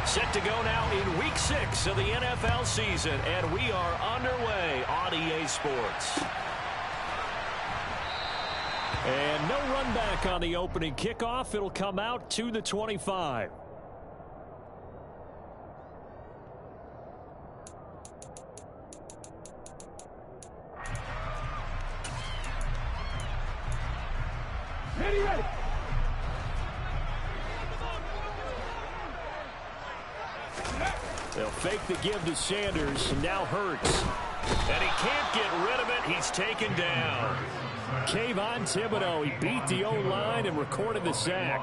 Set to go now in Week 6 of the NFL season, and we are underway on EA Sports. And no run back on the opening kickoff. It'll come out to the 25. Ready. They'll fake the give to Sanders, and now Hurts. And he can't get rid of it. He's taken down. Kayvon Thibodeau, he beat the O-line and recorded the sack.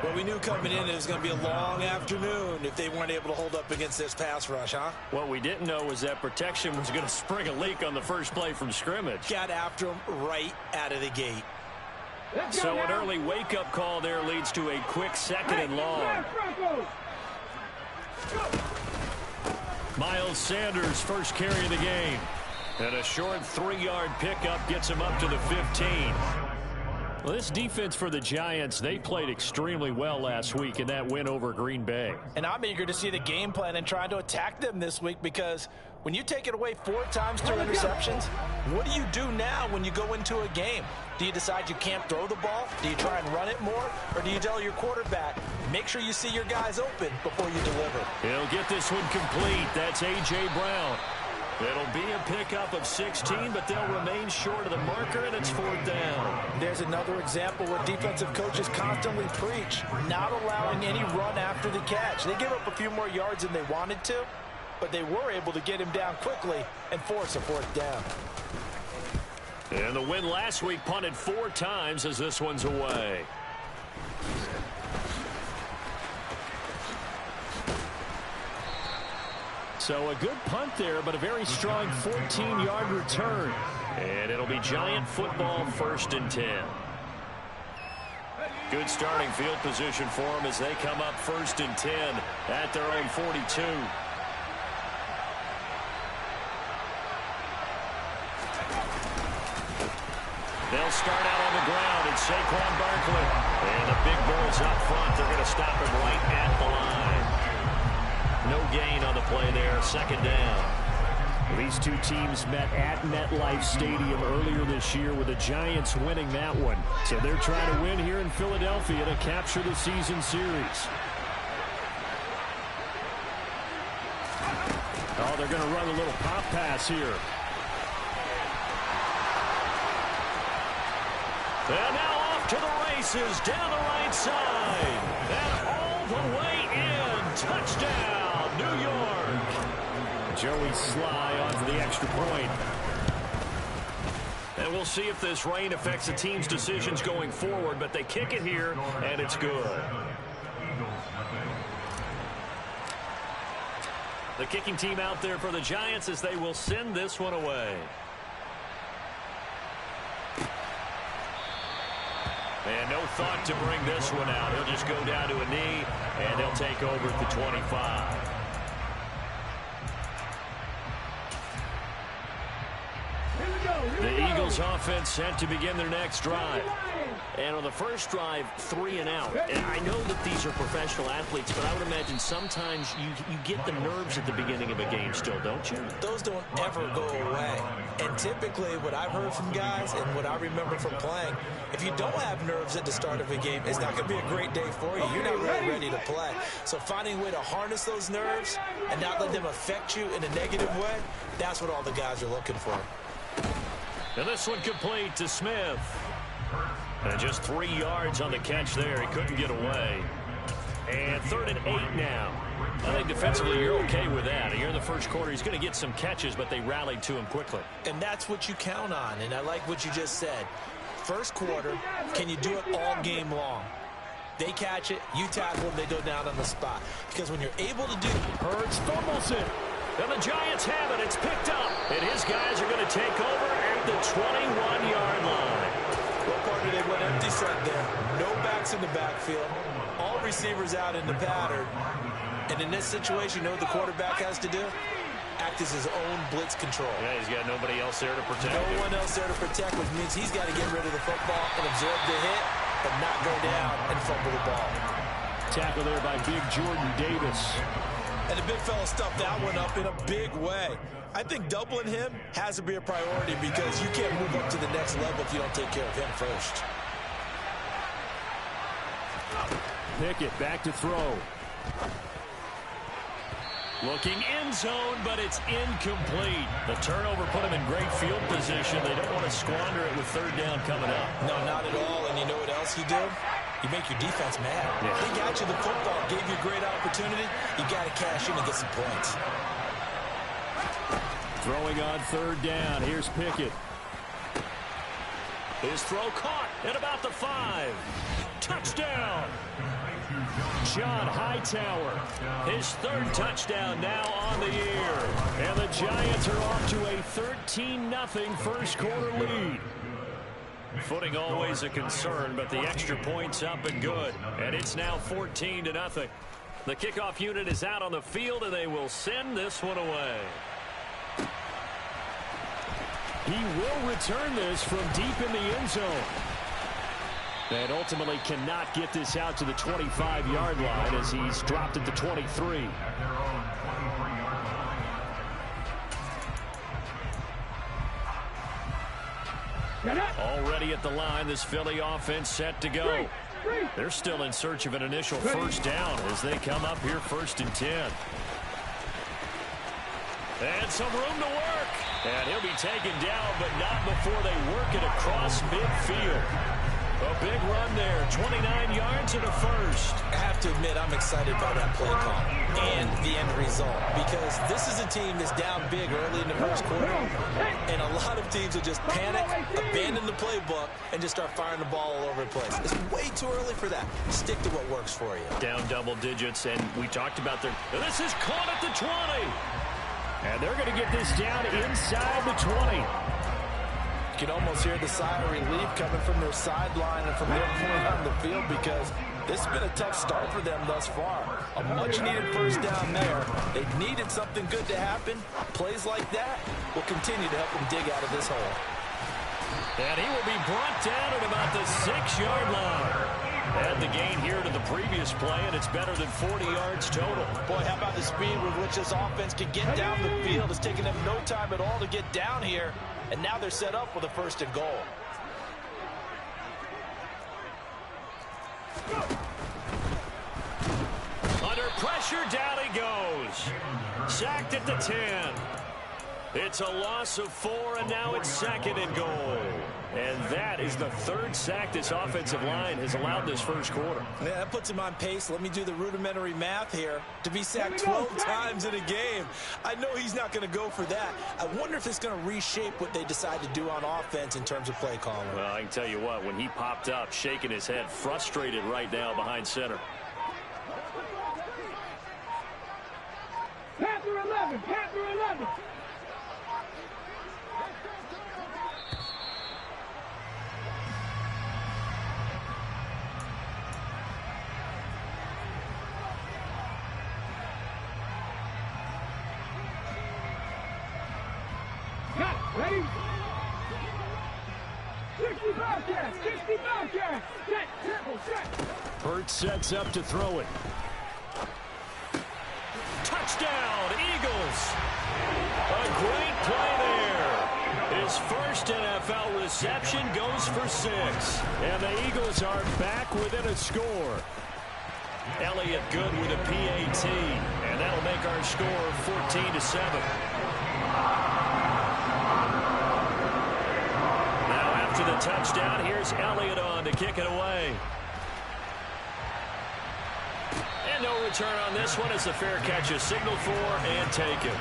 Well, we knew coming in it was going to be a long afternoon if they weren't able to hold up against this pass rush, huh? What we didn't know was that protection was going to spring a leak on the first play from scrimmage. Got after him right out of the gate. So an early wake-up call there leads to a quick second and long. Miles Sanders, first carry of the game. And a short 3-yard pickup gets him up to the 15. Well, this defense for the Giants, they played extremely well last week in that win over Green Bay. And I'm eager to see the game plan and trying to attack them this week, because when you take it away 4 times through interceptions, what do you do now when you go into a game? Do you decide you can't throw the ball? Do you try and run it more? Or do you tell your quarterback, make sure you see your guys open before you deliver? He'll get this one complete. That's A.J. Brown. It'll be a pickup of 16, but they'll remain short of the marker, and it's 4th down. There's another example where defensive coaches constantly preach, not allowing any run after the catch. They give up a few more yards than they wanted to, but they were able to get him down quickly and force a 4th down. And the win last week punted 4 times as this one's away. So a good punt there, but a very strong 14-yard return. And it'll be Giant football, 1st and 10. Good starting field position for them as they come up 1st and 10 at their own 42. They'll start out on the ground. It's Saquon Barkley. And the big boys up front. They're going to stop him right at the line. No gain on the play there. 2nd down. These two teams met at MetLife Stadium earlier this year, with the Giants winning that one. So they're trying to win here in Philadelphia to capture the season series. Oh, they're going to run a little pop pass here. And now off to the races down the right side. And all the way in. Touchdown, New York. Joey Sly on for the extra point. And we'll see if this rain affects the team's decisions going forward, but they kick it here, and it's good. The kicking team out there for the Giants as they will send this one away. And no thought to bring this one out. He'll just go down to a knee, and they'll take over at the 25. The Eagles offense set to begin their next drive. And on the first drive, 3 and out. And I know that these are professional athletes, but I would imagine sometimes you get the nerves at the beginning of a game still, don't you? Those don't ever go away. And typically what I've heard from guys and what I remember from playing, if you don't have nerves at the start of a game, it's not going to be a great day for you. You're not really ready to play. So finding a way to harness those nerves and not let them affect you in a negative way, that's what all the guys are looking for. And this one complete to Smith. And just 3 yards on the catch there. He couldn't get away. And 3rd and 8 now. I think defensively you're okay with that. Here in the first quarter, he's going to get some catches, but they rallied to him quickly. And that's what you count on. And I like what you just said. First quarter, can you do it all game long? They catch it, you tackle them, they go down on the spot. Because when you're able to do... Hurts fumbles it. And the Giants have it. It's picked up. And his guys are going to take over at the 21-yard line. Well, partner, they went empty set there. No backs in the backfield. All receivers out in the pattern. And in this situation, you know what the quarterback has to do? Act as his own blitz control. Yeah, he's got nobody else there to protect No him. one else there to protect, which means he's got to get rid of the football and absorb the hit, but not go down and fumble the ball. Tackle there by big Jordan Davis. And the big fella stuffed that one up in a big way. I think doubling him has to be a priority because you can't move up to the next level if you don't take care of him first. Pickett back to throw. Looking end zone, but it's incomplete. The turnover put him in great field position. They don't want to squander it with third down coming up. No, not at all. And you know what else you do? You make your defense mad. Yeah. They got you the football, gave you a great opportunity. You got to cash in and get some points. Throwing on third down. Here's Pickett. His throw caught at about the 5. Touchdown. John Hightower, his third touchdown now on the year. And the Giants are off to a 13-0 first quarter lead. Footing always a concern, but the extra point's up and good. And it's now 14-0. The kickoff unit is out on the field, and they will send this one away. He will return this from deep in the end zone. And ultimately cannot get this out to the 25-yard line as he's dropped at the 23. Already at the line, this Philly offense set to go. They're still in search of an initial first down as they come up here 1st and 10. And some room to work. And he'll be taken down, but not before they work it across midfield. A big run there, 29 yards and a first. I have to admit, I'm excited by that play call and the end result because this is a team that's down big early in the first quarter, and a lot of teams will just panic, abandon the playbook, and just start firing the ball all over the place. It's way too early for that. Stick to what works for you. Down double digits, and we talked about their... This is caught at the 20. And they're going to get this down inside the 20. You can almost hear the sigh of relief coming from their sideline and from their point on the field because this has been a tough start for them thus far. A much-needed first down there. They needed something good to happen. Plays like that will continue to help them dig out of this hole. And he will be brought down at about the 6-yard line. Add the gain here to the previous play, and it's better than 40 yards total. Boy, how about the speed with which this offense can get down the field? It's taken them no time at all to get down here. And now they're set up with a 1st and goal. Under pressure, down he goes. Sacked at the 10. It's a loss of 4, and now it's 2nd and goal. And that is the 3rd sack this offensive line has allowed this first quarter. Yeah, that puts him on pace. Let me do the rudimentary math here. To be sacked 12 times in a game, I know he's not going to go for that. I wonder if it's going to reshape what they decide to do on offense in terms of play calling. Well, I can tell you what, when he popped up, shaking his head, frustrated right now behind center. Panther 11, Panther 11. Ready? 65 yards, 65 yards. Set, triple, set. Hurts sets up to throw it. Touchdown, Eagles. A great play there. His first NFL reception goes for 6. And the Eagles are back within a score. Elliott good with a PAT. And that'll make our score 14-7. To the touchdown, here's Elliott on to kick it away. And no return on this one as the fair catch is signaled for and taken.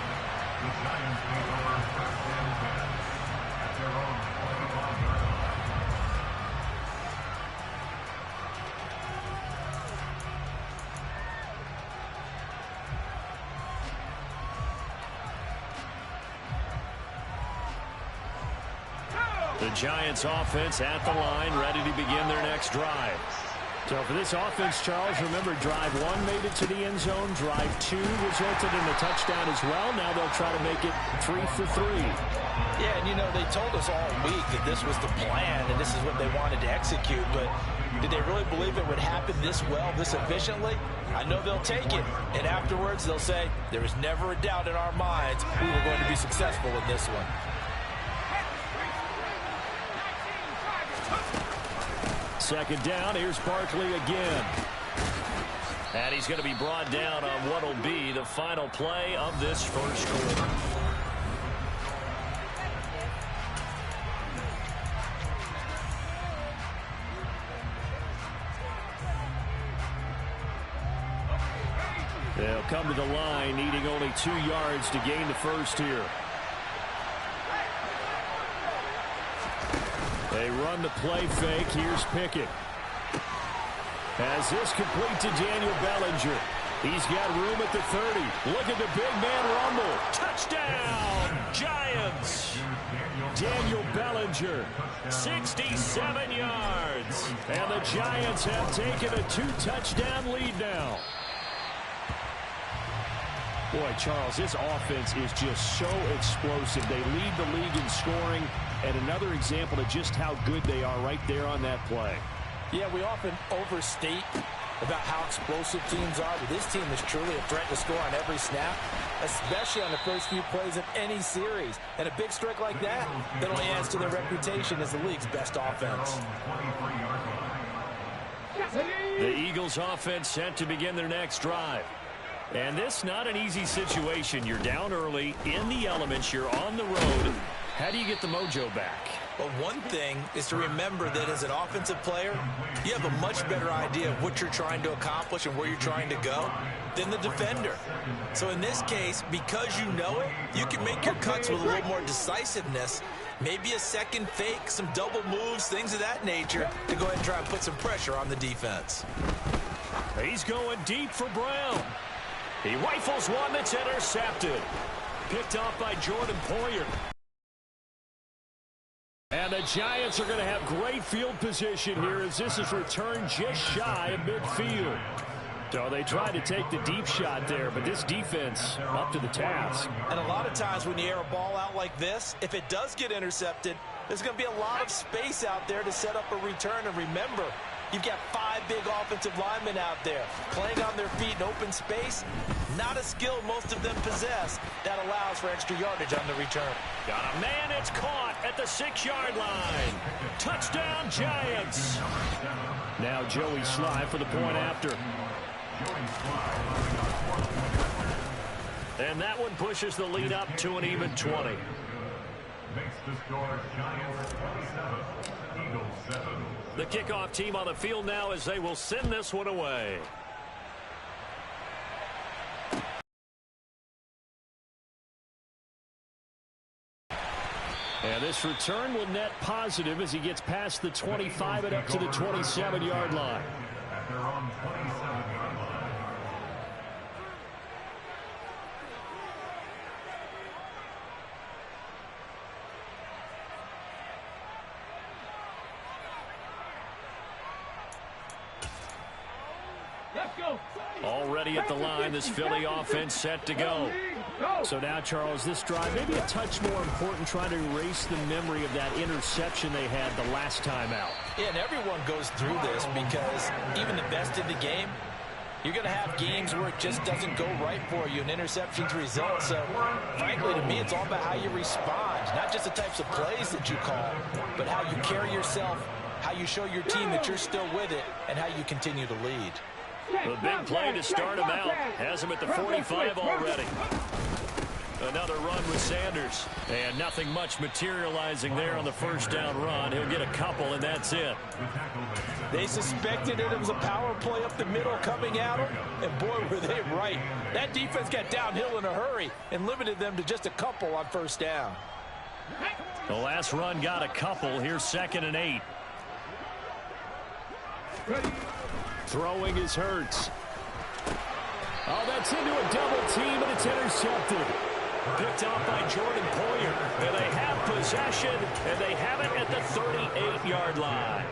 The Giants offense at the line, ready to begin their next drive. So for this offense, Charles, remember drive 1 made it to the end zone. Drive 2 resulted in a touchdown as well. Now they'll try to make it 3 for 3. Yeah, and you know, they told us all week that this was the plan and this is what they wanted to execute. But Did they really believe it would happen this well, this efficiently? I know they'll take it, and afterwards they'll say, there was never a doubt in our minds we were going to be successful in this one. Second down, here's Barkley again. And he's going to be brought down on what will be the final play of this first quarter. They'll come to the line, needing only 2 yards to gain the first here. They run the play fake. Here's Pickett. As this complete to Daniel Bellinger. He's got room at the 30. Look at the big man rumble. Touchdown, Giants. Daniel Bellinger, 67 yards. And the Giants have taken a 2-touchdown lead now. Boy, Charles, this offense is just so explosive. They lead the league in scoring, and another example of just how good they are right there on that play. Yeah, we often overstate about how explosive teams are, but this team is truly a threat to score on every snap, especially on the first few plays of any series. And a big strike like that only adds to their reputation as the league's best offense. The Eagles offense set to begin their next drive. And this not an easy situation. You're down early, in the elements, you're on the road. How do you get the mojo back? Well, one thing is to remember that as an offensive player, you have a much better idea of what you're trying to accomplish and where you're trying to go than the defender. So in this case, because you know it, you can make your cuts with a little more decisiveness, maybe a second fake, some double moves, things of that nature, to go ahead and try and put some pressure on the defense. He's going deep for Brown. He rifles one that's intercepted. Picked off by Jordan Poyer. And the Giants are going to have great field position here as this is returned just shy of midfield. So they tried to take the deep shot there, but this defense up to the task. And a lot of times when you air a ball out like this, if it does get intercepted, there's going to be a lot of space out there to set up a return. And remember, you've got 5 big offensive linemen out there playing on their feet in open space. Not a skill most of them possess that allows for extra yardage on the return. Got a man, it's caught at the 6-yard line. Touchdown, Giants. Now Joey Sly for the point after. And that one pushes the lead up to an even 20. Makes the score Giants 27, Eagles 7. The kickoff team on the field now as they will send this one away. And this return will net positive as he gets past the 25 and up to the 27-yard line. At their own 27-yard line. Already at the line, this Philly offense set to go. So now, Charles, this drive maybe a touch more important, trying to erase the memory of that interception they had the last time out. Yeah, and everyone goes through this because even the best in the game, you're going to have games where it just doesn't go right for you, and interceptions result. So, frankly, to me, it's all about how you respond, not just the types of plays that you call, but how you carry yourself, how you show your team that you're still with it, and how you continue to lead. The big play to start him out. Has him at the 45 already. Another run with Sanders. And nothing much materializing there on the first down run. He'll get a couple, and that's it. They suspected it was a power play up the middle coming at them, and boy, were they right. That defense got downhill in a hurry and limited them to just a couple on first down. The last run got a couple. Here's 2nd and 8. Throwing is Hurts. Oh, that's into a double team, and it's intercepted. Picked off by Jordan Poyer. And they have possession, and they have it at the 38-yard line.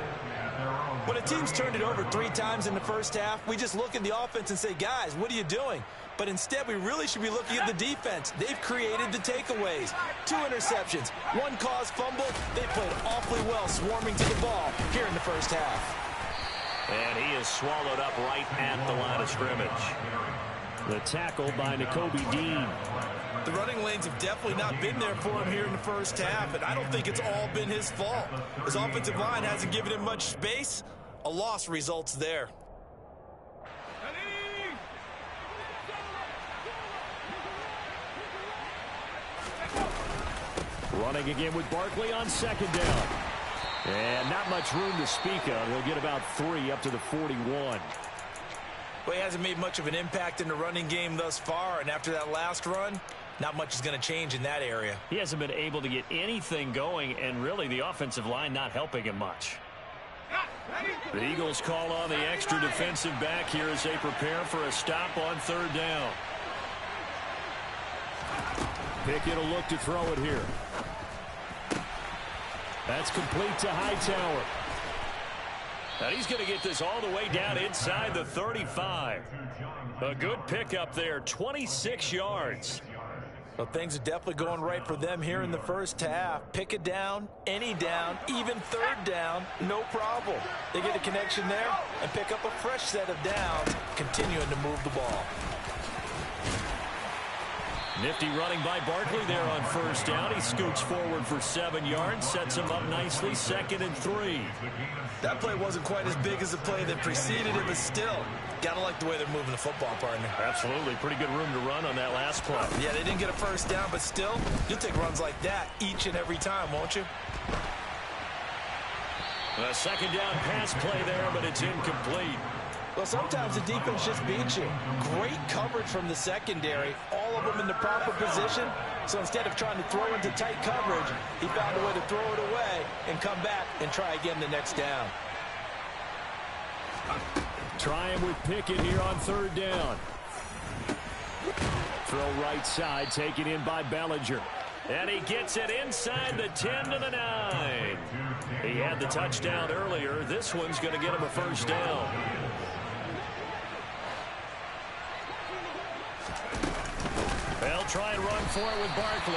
When a team's turned it over 3 times in the first half, we just look at the offense and say, guys, what are you doing? But instead, we really should be looking at the defense. They've created the takeaways. 2 interceptions, 1 caused fumble. They played awfully well swarming to the ball here in the first half. And he is swallowed up right at the line of scrimmage. The tackle by Nakobe Dean. The running lanes have definitely not been there for him here in the first half, and I don't think it's all been his fault. His offensive line hasn't given him much space. A loss results there. Running again with Barkley on second down. And not much room to speak of. He'll get about 3 up to the 41. Well, he hasn't made much of an impact in the running game thus far, and after that last run, not much is going to change in that area. He hasn't been able to get anything going, and really the offensive line not helping him much. The Eagles call on the extra defensive back here as they prepare for a stop on third down. Pickett will look to throw it here. That's complete to Hightower. And he's going to get this all the way down inside the 35. A good pickup there, 26 yards. Well, things are definitely going right for them here in the first half. Pick it down, any down, even third down, no problem. They get a connection there and pick up a fresh set of downs, continuing to move the ball. Nifty running by Barkley there on first down. He scoots forward for 7 yards, sets him up nicely, 2nd and 3. That play wasn't quite as big as the play that preceded it, but still, gotta like the way they're moving the football, partner. Absolutely. Pretty good room to run on that last play. Yeah, they didn't get a first down, but still, you'll take runs like that each and every time, won't you? A second down pass play there, but it's incomplete. Well, sometimes the defense just beats you. Great coverage from the secondary, all of them in the proper position. So instead of trying to throw into tight coverage, he found a way to throw it away and come back and try again the next down. Trying with Pickett here on third down. Throw right side, taken in by Bellinger. And he gets it inside the 10 to the 9. He had the touchdown earlier. This one's going to get him a first down. They'll try and run for it with Barkley.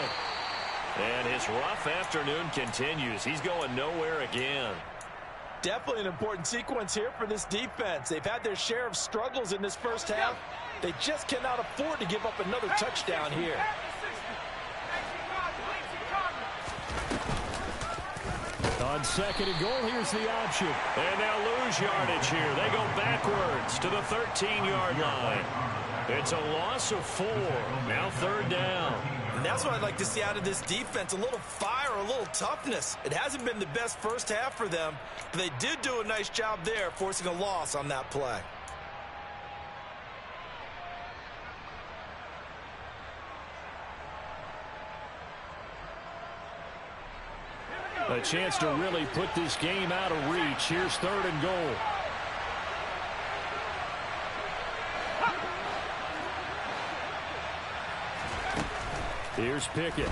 And his rough afternoon continues. He's going nowhere again. Definitely an important sequence here for this defense. They've had their share of struggles in this first half. They just cannot afford to give up another touchdown here. On 2nd and goal, here's the option. And now lose yardage here. They go backwards to the 13-yard line. It's a loss of 4. Now third down. And that's what I'd like to see out of this defense. A little fire, a little toughness. It hasn't been the best first half for them, but they did do a nice job there, forcing a loss on that play. A chance to really put this game out of reach. Here's 3rd and goal. Here's Pickett.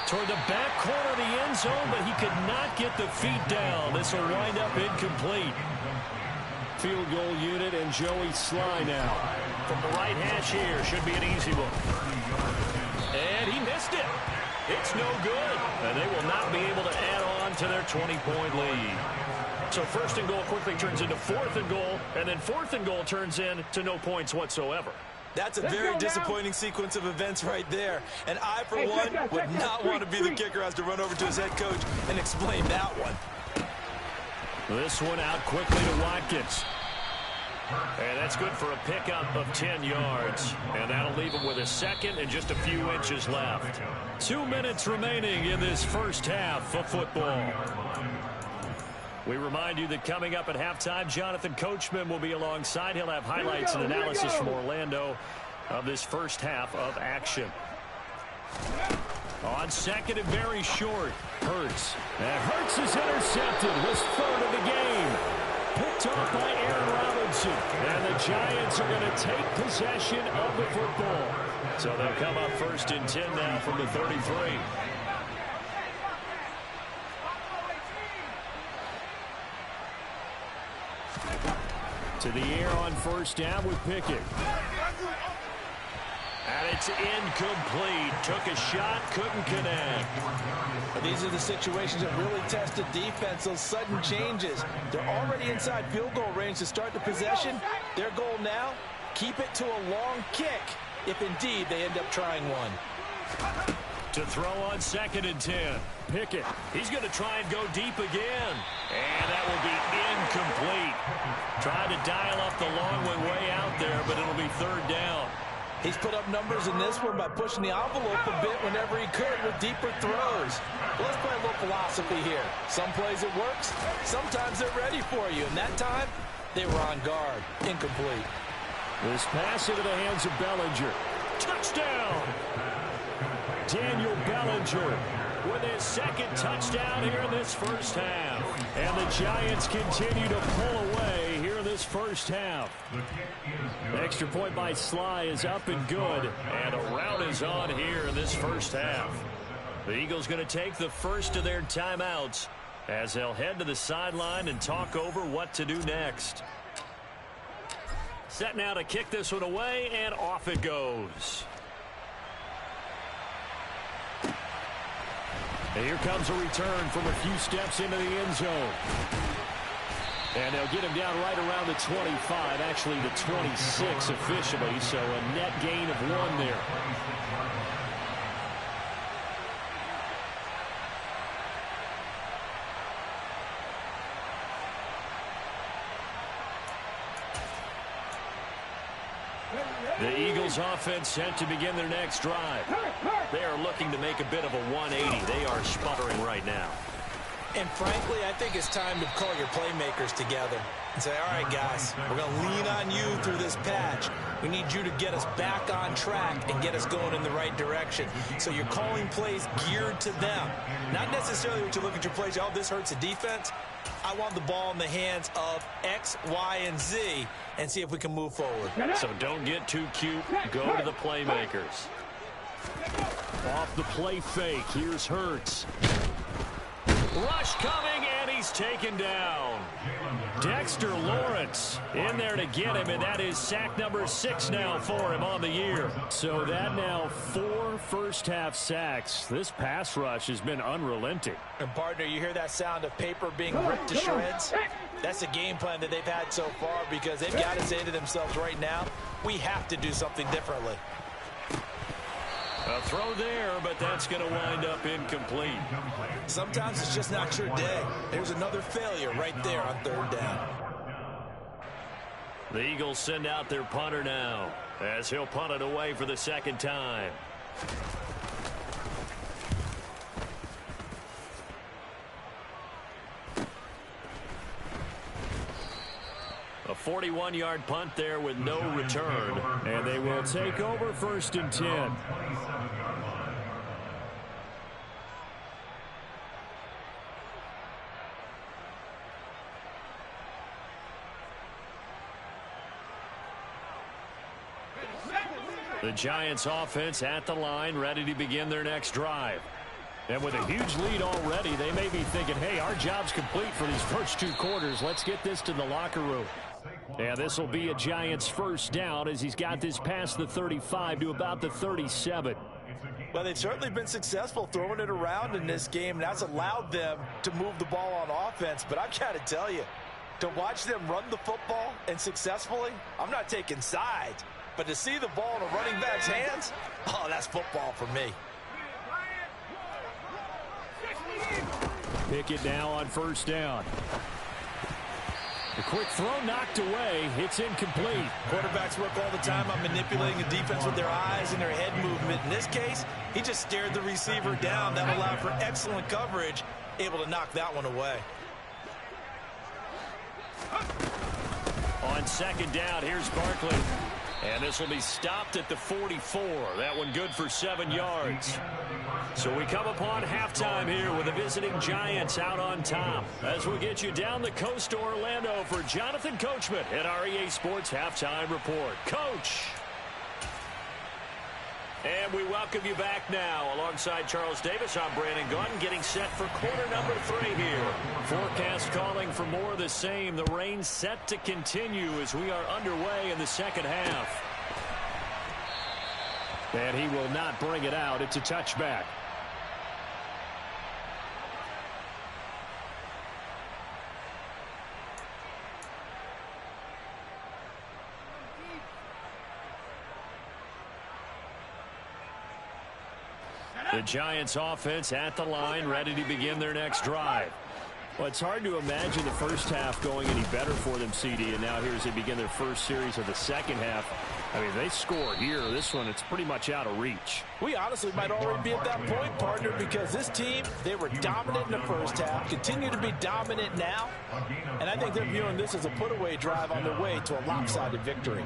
Toward the back corner of the end zone, but he could not get the feet down. This will wind up incomplete. Field goal unit and Joey Sly now. From the right hash here, should be an easy one. And he missed it. It's no good. And they will not be able to add on to their 20-point lead. So 1st and goal quickly turns into 4th and goal, and then 4th and goal turns into no points whatsoever. That's a very disappointing sequence of events right there. And I, for one, would not want to be the kicker, has to run over to his head coach and explain that one. This one out quickly to Watkins. And that's good for a pickup of 10 yards. And that'll leave him with a 2nd and just a few inches left. 2 minutes remaining in this first half of football. We remind you that coming up at halftime, Jonathan Coachman will be alongside. He'll have highlights and analysis from Orlando of this first half of action. On 2nd and very short, Hurts. And Hurts is intercepted. Was 3rd of the game. Picked off by Aaron Robinson. And the Giants are going to take possession of the football. So they'll come up 1st and 10 now from the 33. To the air on 1st down with Pickett. And it's incomplete. Took a shot, couldn't connect. These are the situations that really test the defense, those sudden changes. They're already inside field goal range to start the possession. Their goal now, keep it to a long kick, if indeed they end up trying one. To throw on 2nd and 10. Pickett, he's going to try and go deep again. And that will be incomplete. Tried to dial up the long one way out there, but it'll be 3rd down. He's put up numbers in this one by pushing the envelope a bit whenever he could with deeper throws. But let's play a little philosophy here. Some plays it works, sometimes they're ready for you. And that time, they were on guard. Incomplete. This pass into the hands of Bellinger. Touchdown! Daniel Bellinger with his 2nd touchdown here in this first half. And the Giants continue to pull away here in this first half. Extra point by Sly is up and good. And a rout is on here in this first half. The Eagles going to take the first of their timeouts as they'll head to the sideline and talk over what to do next. Set now to kick this one away, and off it goes. And here comes a return from a few steps into the end zone. And they'll get him down right around the 25, actually the 26 officially, so a net gain of 1 there. The Eagles offense set to begin their next drive. They are looking to make a bit of a 180. They are sputtering right now. And frankly, I think it's time to call your playmakers together and say, all right, guys, we're going to lean on you through this patch. We need you to get us back on track and get us going in the right direction. So you're calling plays geared to them. Not necessarily what you look at your plays, oh, this hurts the defense. I want the ball in the hands of X, Y, and Z and see if we can move forward. So don't get too cute. Go to the playmakers. Off the play fake. Here's Hurts. Rush coming, and he's taken down. Dexter Lawrence in there to get him, and that is sack number 6 now for him on the year. So that now 4 first-half sacks. This pass rush has been unrelenting. And, partner, you hear that sound of paper being ripped to shreds? That's a game plan that they've had so far because they've got to say to themselves right now, we have to do something differently. A throw there, but that's going to wind up incomplete. Sometimes it's just not your day. There's another failure right there on 3rd down. The Eagles send out their punter now as he'll punt it away for the 2nd time. A 41-yard punt there with no return. And they will take over 1st and 10. The Giants offense at the line, ready to begin their next drive. And with a huge lead already, they may be thinking, hey, our job's complete for these first 2 quarters. Let's get this to the locker room. And this will be a Giants first down as he's got this past the 35 to about the 37. Well, they've certainly been successful throwing it around in this game, and that's allowed them to move the ball on offense. But I've got to tell you, to watch them run the football and successfully, I'm not taking sides. But to see the ball in a running back's hands, oh, that's football for me. Pickett now on 1st down. The quick throw knocked away. It's incomplete. Quarterbacks work all the time on manipulating the defense with their eyes and their head movement. In this case, he just stared the receiver down. That allowed for excellent coverage, able to knock that one away. On 2nd down, here's Barkley. And this will be stopped at the 44. That one good for 7 yards. So we come upon halftime here with the visiting Giants out on top. As we'll get you down the coast to Orlando for Jonathan Coachman at our EA Sports Halftime Report. Coach! And we welcome you back now. Alongside Charles Davis, I'm Brandon Gaudin, getting set for quarter number 3 here. Forecast calling for more of the same. The rain set to continue as we are underway in the 2nd half. And he will not bring it out. It's a touchback. The Giants offense at the line, ready to begin their next drive. Well, it's hard to imagine the first half going any better for them, CD, and now here as they begin their first series of the second half. I mean, they score here. This one, it's pretty much out of reach. We honestly might already be at that point, partner, because this team, they were dominant in the first half, continue to be dominant now, and I think they're viewing this as a put-away drive on their way to a lopsided victory.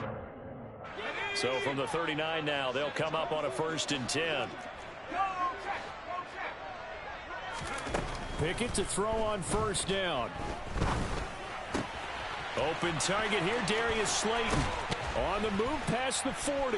So from the 39 now, they'll come up on a 1st and 10. Pickett to throw on 1st down. Open target here, Darius Slayton. On the move past the 40.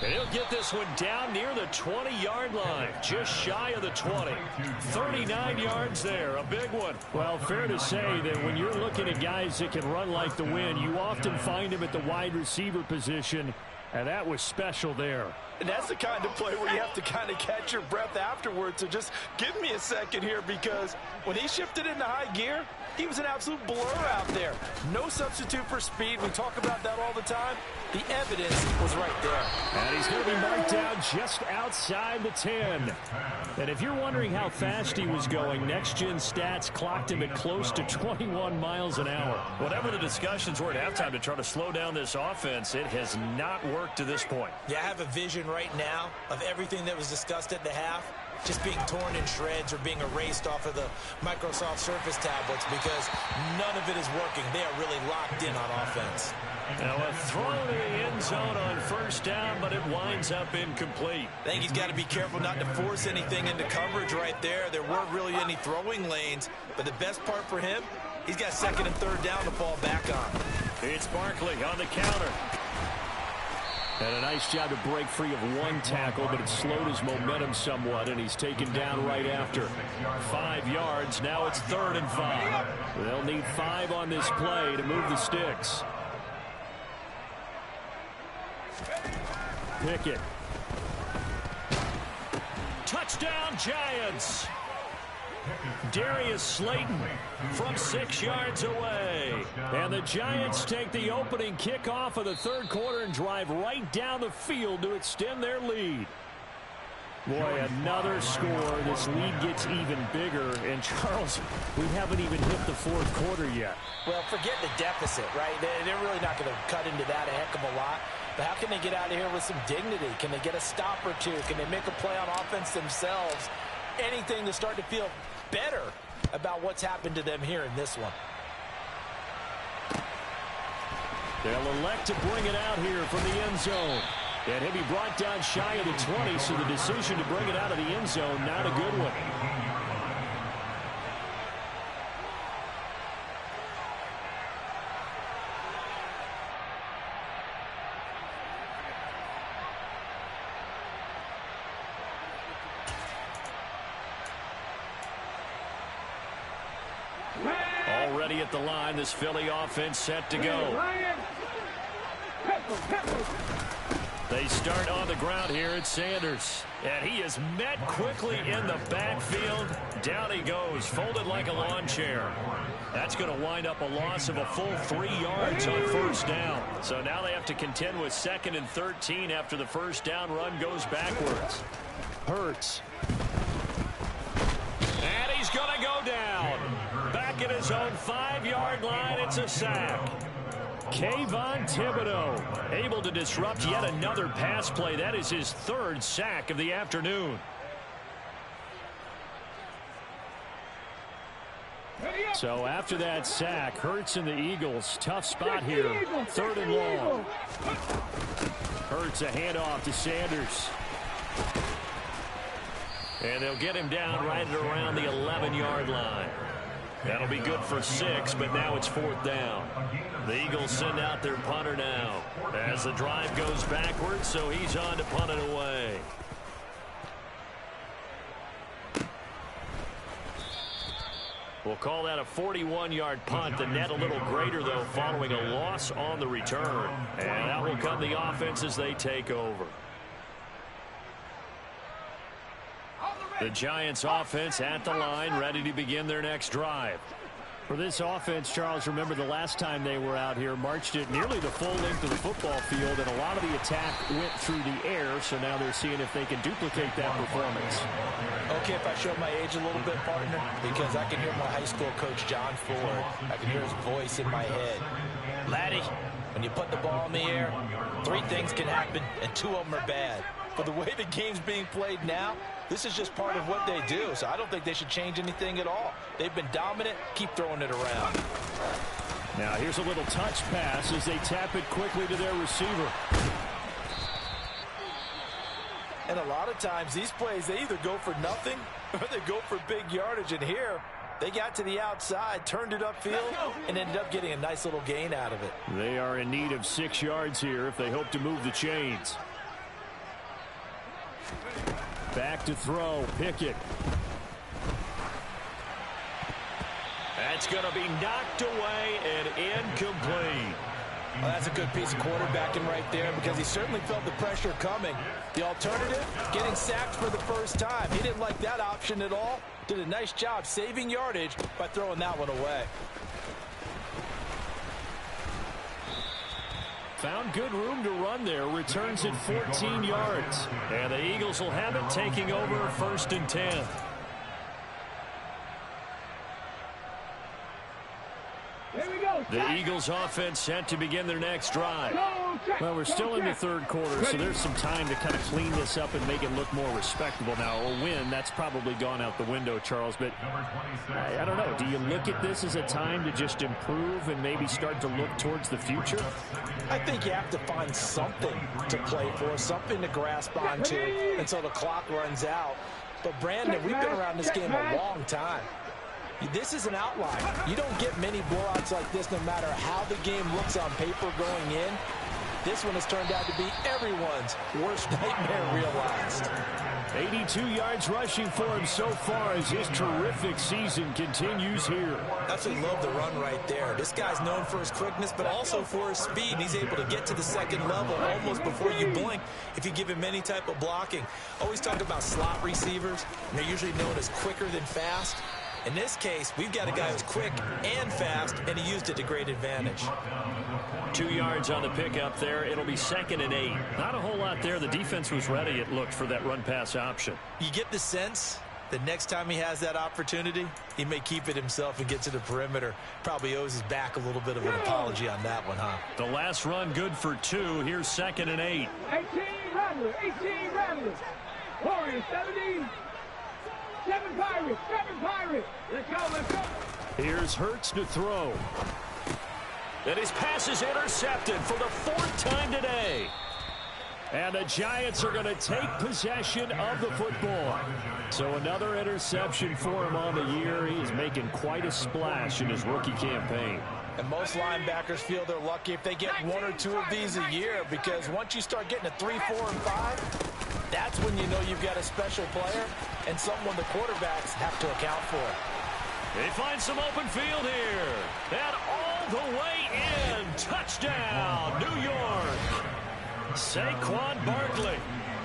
And he'll get this one down near the 20-yard line, just shy of the 20. 39 yards there, a big one. Well, fair to say that when you're looking at guys that can run like the wind, you often find them at the wide receiver position, and that was special there. And that's the kind of play where you have to kind of catch your breath afterwards. So just give me a second here, because when he shifted into high gear, he was an absolute blur out there. No substitute for speed. We talk about that all the time. The evidence was right there. And he's going to be marked down just outside the 10. And if you're wondering how fast he was going, next-gen stats clocked him at close to 21 miles an hour. Whatever the discussions were at halftime to try to slow down this offense, it has not worked to this point. Yeah, I have a vision right now of everything that was discussed at the half just being torn in shreds or being erased off of the Microsoft Surface tablets, because none of it is working. They are really locked in on offense. Now a throw to the end zone on 1st down, but it winds up incomplete. I think he's got to be careful not to force anything into coverage right there. There weren't really any throwing lanes, but the best part for him, he's got 2nd and 3rd down to fall back on. It's Barkley on the counter. And a nice job to break free of one tackle, but it slowed his momentum somewhat, and he's taken down right after. 5 yards. Now it's 3rd and 5. They'll need 5 on this play to move the sticks. Pickett. Touchdown, Giants. Darius Slayton from 6 yards away. And the Giants take the opening kickoff of the 3rd quarter and drive right down the field to extend their lead. Boy, another score. This lead gets even bigger. And, Charles, we haven't even hit the 4th quarter yet. Well, forget the deficit, right? They're really not going to cut into that a heck of a lot. But how can they get out of here with some dignity? Can they get a stop or two? Can they make a play on offense themselves? Anything to start to feel better about what's happened to them here in this one. They'll elect to bring it out here from the end zone. And he'll be brought down shy of the 20, so the decision to bring it out of the end zone, not a good one. Already at the line, this Philly offense set to go. They start on the ground here at Sanders. And he is met quickly in the backfield. Down he goes, folded like a lawn chair. That's going to wind up a loss of a full 3 yards on 1st down. So now they have to contend with 2nd and 13 after the 1st down run goes backwards. Hurts. And he's going to go down. Back at his own 5-yard line, it's a sack. Kayvon Thibodeau able to disrupt yet another pass play. That is his 3rd sack of the afternoon. So after that sack, Hurts and the Eagles, tough spot here. 3rd and long. Hurts a handoff to Sanders. And they'll get him down right at around the 11-yard line. That'll be good for 6, but now it's 4th down. The Eagles send out their punter now as the drive goes backwards, so he's on to punt it away. We'll call that a 41-yard punt. The net a little greater, though, following a loss on the return. And that will come the offense as they take over. The Giants offense at the line, ready to begin their next drive. For this offense, Charles, remember the last time they were out here, marched it nearly the full length of the football field, and a lot of the attack went through the air, so now they're seeing if they can duplicate that performance. Okay, if I show my age a little bit, partner, because I can hear my high school coach, John Ford. I can hear his voice in my head. Laddie, when you put the ball in the air, 3 things can happen, and 2 of them are bad. But the way the game's being played now, this is just part of what they do, so I don't think they should change anything at all. They've been dominant. Keep throwing it around. Now here's a little touch pass as they tap it quickly to their receiver. And a lot of times these plays, they either go for nothing or they go for big yardage. And here, they got to the outside, turned it upfield, and ended up getting a nice little gain out of it. They are in need of 6 yards here if they hope to move the chains. Back to throw, Pickett. That's going to be knocked away and incomplete. Well, that's a good piece of quarterbacking right there because he certainly felt the pressure coming. The alternative, getting sacked for the first time. He didn't like that option at all. Did a nice job saving yardage by throwing that one away. Found good room to run there. Returns at 14 yards. And the Eagles will have it, taking over 1st and 10. Here we go. The Eagles offense set to begin their next drive. Well, we're still in the 3rd quarter, so there's some time to kind of clean this up and make it look more respectable. Now, a win, that's probably gone out the window, Charles, but I don't know. Do you look at this as a time to just improve and maybe start to look towards the future? I think you have to find something to play for, something to grasp onto until the clock runs out. But, Brandon, we've been around this game a long time. This is an outlier. You don't get many blowouts like this no matter how the game looks on paper going in. This one has turned out to be everyone's worst nightmare realized. 82 yards rushing for him so far as his terrific season continues here. Absolutely love the run right there. This guy's known for his quickness, but also for his speed. And he's able to get to the 2nd level almost before you blink if you give him any type of blocking. Always talk about slot receivers, and they're usually known as quicker than fast. In this case, we've got a guy who's quick and fast, and he used it to great advantage. 2 yards on the pickup there. It'll be 2nd and 8. Not a whole lot there. The defense was ready, it looked, for that run-pass option. You get the sense that next time he has that opportunity, he may keep it himself and get to the perimeter. Probably owes his back a little bit of an apology on that one, huh? The last run good for 2. Here's 2nd and 8. 18 Ramblers. 18 Ramblers. Warriors 17. 7 Pirates. 7 Pirates. Let's go. Let's go. Here's Hurts to throw. And his pass is intercepted for the 4th time today. And the Giants are going to take possession of the football. So another interception for him on the year. He is making quite a splash in his rookie campaign. And most linebackers feel they're lucky if they get 1 or 2 of these a year, because once you start getting to 3, 4, and 5, that's when you know you've got a special player and someone the quarterbacks have to account for. They find some open field here. And all the way in. Touchdown, New York. Saquon Barkley,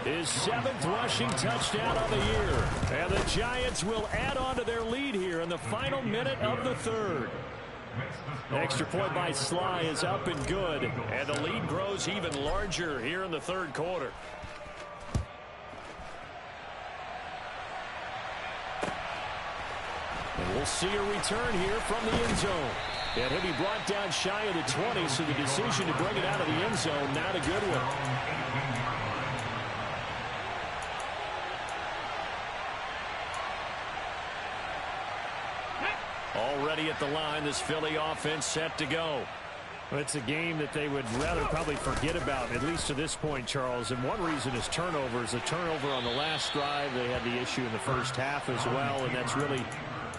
his 7th rushing touchdown of the year. And the Giants will add on to their lead here in the final minute of the 3rd. Extra point by Sly is up and good. And the lead grows even larger here in the 3rd quarter. And we'll see a return here from the end zone. And he'll be brought down shy of the 20, so the decision to bring it out of the end zone, not a good one. Already at the line, this Philly offense set to go. Well, it's a game that they would rather probably forget about, at least to this point, Charles. And one reason is turnovers. A turnover on the last drive. They had the issue in the first half as well, and that's really,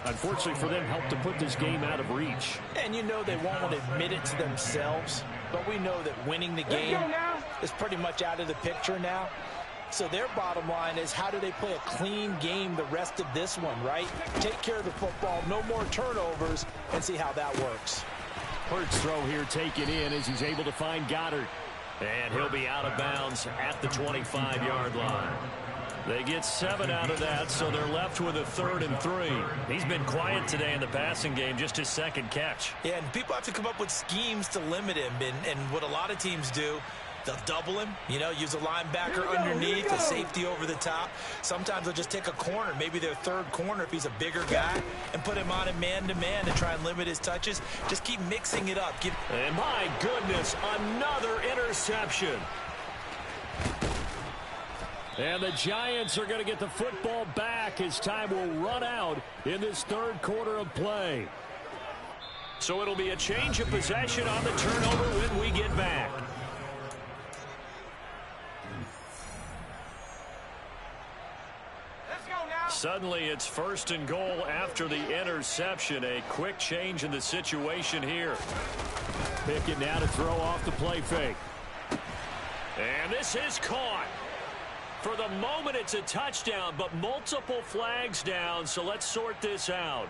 unfortunately for them, helped to put this game out of reach. And you know they won't admit it to themselves, but we know that winning the game is pretty much out of the picture now. So their bottom line is, how do they play a clean game the rest of this one, right? Take care of the football, no more turnovers, and see how that works. Hurts throw here taken in as he's able to find Goddard. And he'll be out of bounds at the 25-yard line. They get 7 out of that, so they're left with a 3rd and 3. He's been quiet today in the passing game, just his 2nd catch. Yeah, and people have to come up with schemes to limit him. And what a lot of teams do, they'll double him, use a linebacker underneath, a safety over the top. Sometimes they'll just take a corner, maybe their 3rd corner if he's a bigger guy, and put him on a man-to-man to try and limit his touches. Just keep mixing it up. And my goodness, another interception. And the Giants are going to get the football back as time will run out in this 3rd quarter of play. So it'll be a change of possession on the turnover when we get back. Suddenly it's 1st and goal after the interception. A quick change in the situation here. Pickett now to throw off the play fake. And this is caught. For the moment, it's a touchdown, but multiple flags down, so let's sort this out.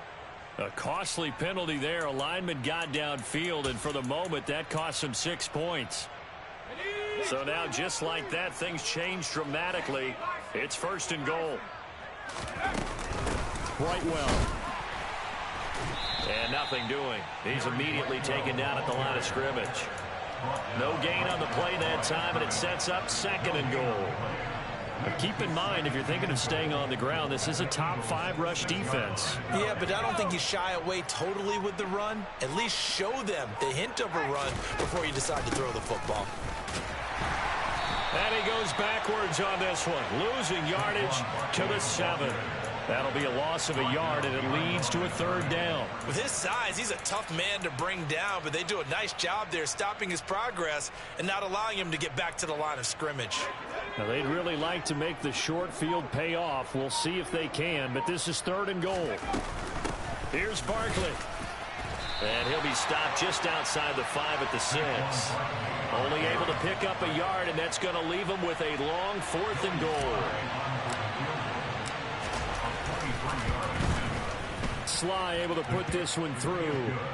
A costly penalty there. A lineman got downfield, and for the moment, that cost him 6 points. So now, just like that, things change dramatically. It's 1st and goal. Right well. And nothing doing. He's immediately taken down at the line of scrimmage. No gain on the play that time, and it sets up 2nd and goal. Keep in mind, if you're thinking of staying on the ground, this is a top 5 rush defense. Yeah, but I don't think you shy away totally with the run. At least show them the hint of a run before you decide to throw the football. And he goes backwards on this one, losing yardage to the 7. That'll be a loss of a yard, and it leads to a 3rd down. With his size, he's a tough man to bring down, but they do a nice job there stopping his progress and not allowing him to get back to the line of scrimmage. Now, they'd really like to make the short field pay off. We'll see if they can, but this is 3rd and goal. Here's Barkley. And he'll be stopped just outside the 5 at the 6. Only able to pick up a yard, and that's going to leave him with a long 4th and goal. Sly able to put this one through,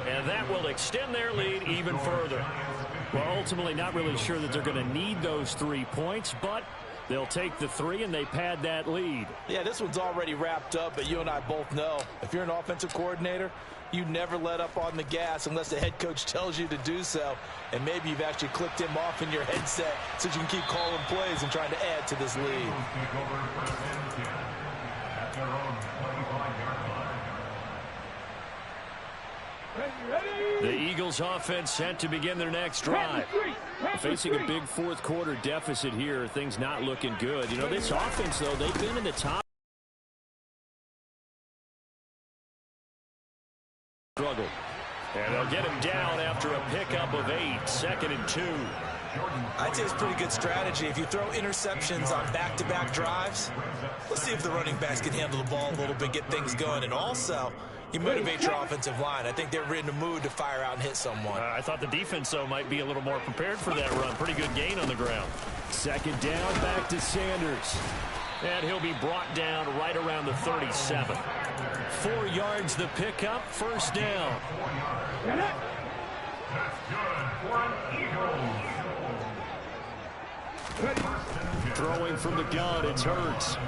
and that will extend their lead even further. Well, ultimately not really sure that they're going to need those 3 points, but they'll take the 3 and they pad that lead. Yeah, this one's already wrapped up, but you and I both know if you're an offensive coordinator, you never let up on the gas unless the head coach tells you to do so. And maybe you've actually clicked him off in your headset so you can keep calling plays and trying to add to this lead. The Eagles offense set to begin their next drive. Facing a big 4th quarter deficit here, things not looking good. This offense, though, they've been in the top. Struggle. And they'll get him down after a pickup of 8, 2nd and 2. I'd say it's pretty good strategy. If you throw interceptions on back-to-back drives, let's see if the running backs can handle the ball a little bit, get things going. And also, you motivate your offensive line. I think they're in the mood to fire out and hit someone. I thought the defense, though, might be a little more prepared for that run. Pretty good gain on the ground. 2nd down, back to Sanders. And he'll be brought down right around the 37. 4 yards the pickup, 1st down. Throwing from the gun, it's Hurts.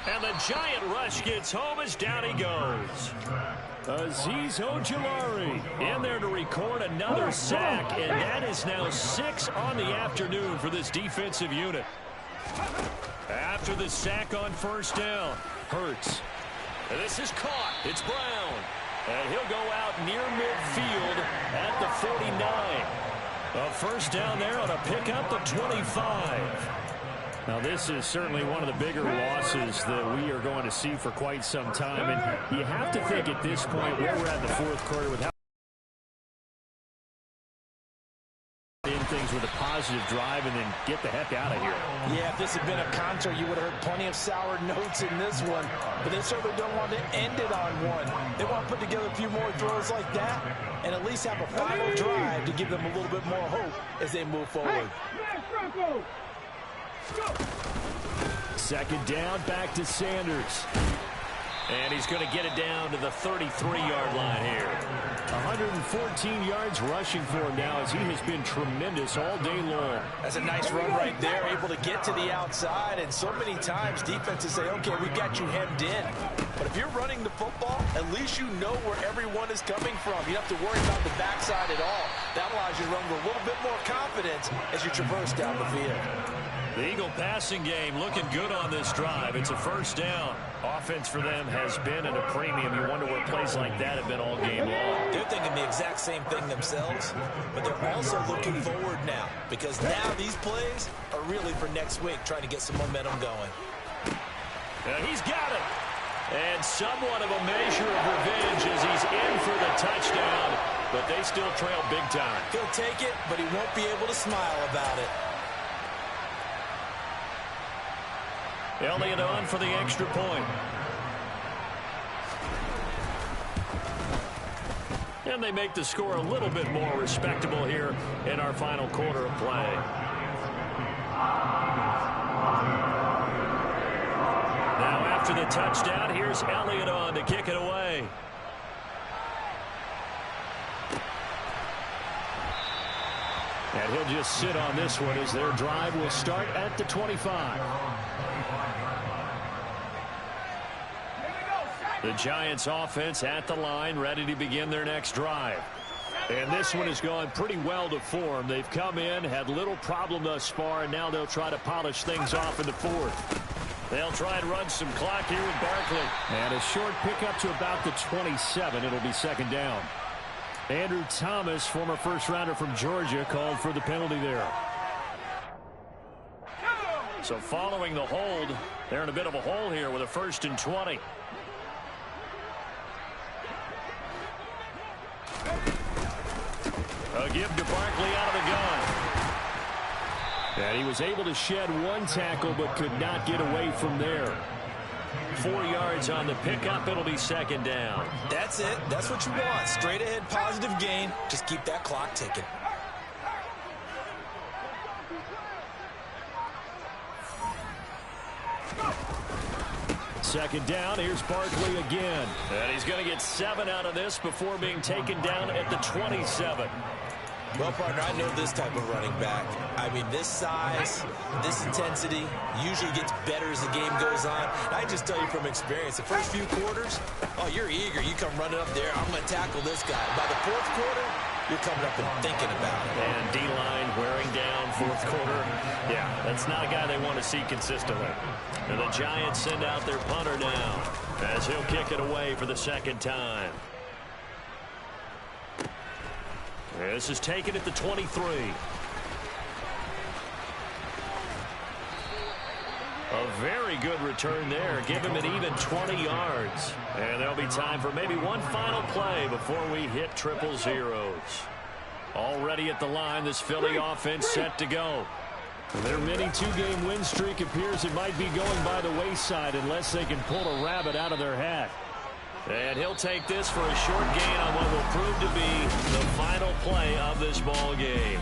And the giant rush gets home as down he goes. Azeez Ojulari in there to record another sack, and that is now 6 on the afternoon for this defensive unit. After the sack on 1st down, Hurts. And this is caught. It's Brown. And he'll go out near midfield at the 49. A 1st down there on a pickup of 25. Now, this is certainly one of the bigger losses that we are going to see for quite some time. And you have to think at this point where we're at the 4th quarter with how in things with a positive drive and then get the heck out of here. Yeah, if this had been a concert, you would have heard plenty of sour notes in this one. But they certainly don't want to end it on one. They want to put together a few more throws like that and at least have a final drive to give them a little bit more hope as they move forward. 2nd down, back to Sanders. And he's going to get it down to the 33-yard line here. 114 yards rushing for him now as he has been tremendous all day long. That's a nice run right there, able to get to the outside. And so many times defenses say, okay, we got you hemmed in. But if you're running the football, at least you know where everyone is coming from. You don't have to worry about the backside at all. That allows you to run with a little bit more confidence as you traverse down the field. The Eagle passing game looking good on this drive. It's a first down. Offense for them has been at a premium. You wonder where plays like that have been all game long. They're thinking the exact same thing themselves, but they're also looking forward now because now these plays are really for next week, trying to get some momentum going. He's got it. And somewhat of a measure of revenge as he's in for the touchdown, but they still trail big time. He'll take it, but he won't be able to smile about it. Elliott on for the extra point. And they make the score a little bit more respectable here in our final quarter of play. Now after the touchdown, here's Elliott on to kick it away. And he'll just sit on this one as their drive will start at the 25. The Giants offense at the line, ready to begin their next drive. And this one has gone pretty well to form. They've come in, had little problem thus far, and now they'll try to polish things off in the fourth. They'll try and run some clock here with Barkley. And a short pickup to about the 27. It'll be second down. Andrew Thomas, former first-rounder from Georgia, called for the penalty there. So following the hold, they're in a bit of a hole here with a 1st and 20. A give to Barkley out of the gun. And he was able to shed one tackle but could not get away from there. 4 yards on the pickup. It'll be second down. That's it. That's what you want. Straight ahead positive gain. Just keep that clock ticking. Second down. Here's Barkley again. And he's going to get 7 out of this before being taken down at the 27. Well, partner, I know this type of running back. I mean, this size, this intensity usually gets better as the game goes on. I just tell you from experience, the first few quarters, oh, you're eager. You come running up there. I'm going to tackle this guy. By the fourth quarter, you're coming up and thinking about it. And D-line wearing down fourth quarter. Yeah, that's not a guy they want to see consistently. And the Giants send out their punter now as he'll kick it away for the second time. This is taken at the 23. A very good return there. Give him an even 20 yards. And there'll be time for maybe one final play before we hit triple zeros. Already at the line, this Philly offense set to go. Their mini two-game win streak appears it might be going by the wayside unless they can pull a rabbit out of their hat. And he'll take this for a short gain on what will prove to be the final play of this ball game.